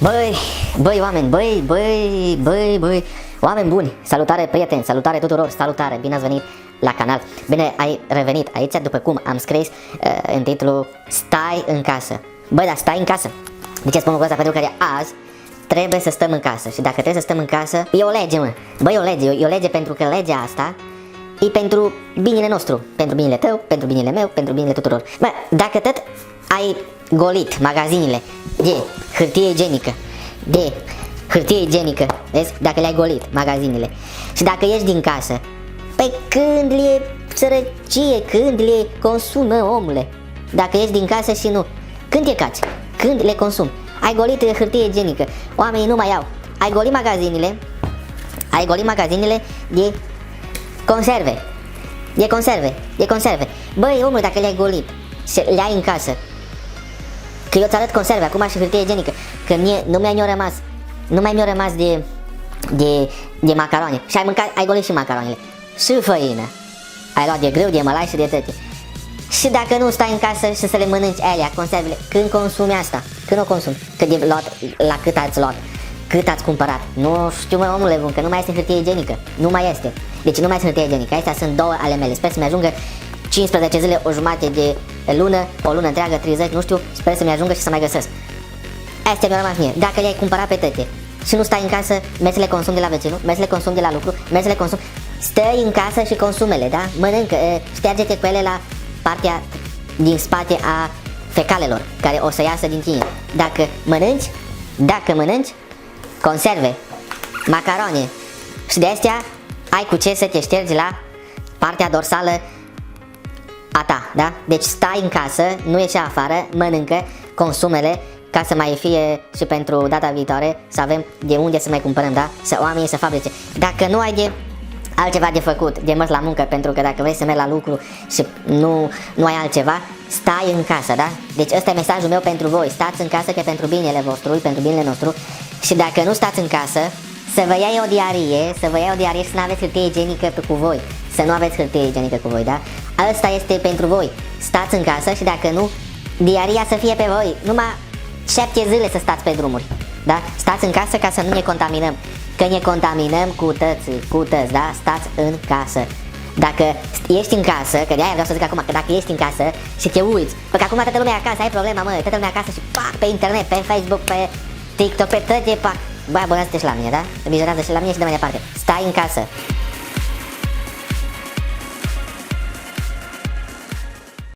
Băi oameni, băi, oameni buni, salutare prieteni, salutare tuturor, salutare, bine ați venit la canal. Bine ai revenit aici, după cum am scris în titlu, stai în casă. Băi, dar stai în casă. De ce spun lucrul ăsta? Pentru că azi trebuie să stăm în casă și dacă trebuie să stăm în casă, e o lege, mă. Băi, e o lege pentru că legea asta e pentru binele nostru, pentru binele tău, pentru binele meu, pentru binele tuturor. Bă, dacă tot ai golit magazinele de hârtie igienică, vezi? Dacă le-ai golit magazinele și dacă ieși din casă, păi când le sărăcie, când le consumă, omule? Dacă ieși din casă și nu, când te caci? Când le consumi? Ai golit hârtie igienică, oamenii nu mai au. Ai golit magazinele de conserve. De conserve. Băi, omule, dacă le-ai golit și le ai în casă, că eu ți-arăt conserve acum și hârtie igienică, că mie nu mai mi-a rămas de macaroni. Și ai golit și macaronile. Și făină. Ai luat de grâu, de mălai și de tăte. Și dacă nu stai în casă și să le mănânci alea, conservele, când consumi asta? Când o consumi? Că de luat, la cât ați luat? Cât ați cumpărat? Nu știu, mă, omule bun, că nu mai este hârtie igienică. Nu mai este. Deci nu mai este hârtie igienică. Astea sunt două ale mele. Sper să-mi ajungă 15 zile, o jumătate de lună, o lună întreagă, 30, nu știu. Sper să-mi ajungă și să mai găsesc. Astea mi-au rămas mie. Dacă le-ai cumpărat pe tăte și nu stai în casă, mergi să le consumi de la vecinul, mergi să le consumi de la lucru, mergi să le consumi. Stai în casă și consumele, da? Mănâncă, șterge-te cu ele la partea din spate a fecalelor, care o să iasă din tine. Dacă mănânci conserve, macaroni și de astea, ai cu ce să te ștergi la partea dorsală a ta, da? Deci stai în casă, nu ieși afară, mănâncă, consumele, ca să mai fie și pentru data viitoare să avem de unde să mai cumpărăm, da? Să oamenii să fabrice. Dacă nu ai de altceva de făcut, de mers la muncă, pentru că dacă vrei să mergi la lucru și nu ai altceva, stai în casă, da? Deci ăsta e mesajul meu pentru voi. Stați în casă, că pentru binele vostru, pentru binele nostru. Și dacă nu stați în casă, să vă iei o diarie, și să nu aveți hârtie igienică cu voi. Să nu aveți hârtie igienică cu voi, da? Asta este pentru voi. Stați în casă și dacă nu, diaria să fie pe voi. Numai 7 zile să stați pe drumuri, da? Stați în casă ca să nu ne contaminăm. Că ne contaminăm cu tăți, da? Stați în casă. Dacă ești în casă, că de aia vreau să zic acum, că dacă ești în casă și te uiți, că acum toată lumea acasă, ai problema, mă, toată lumea acasă și pac, pe internet, pe Facebook, pe TikTok, pe toate, pac. Bă, abonați-te și la mine, da? Vizonează și la mine și de mai departe. Stai în casă.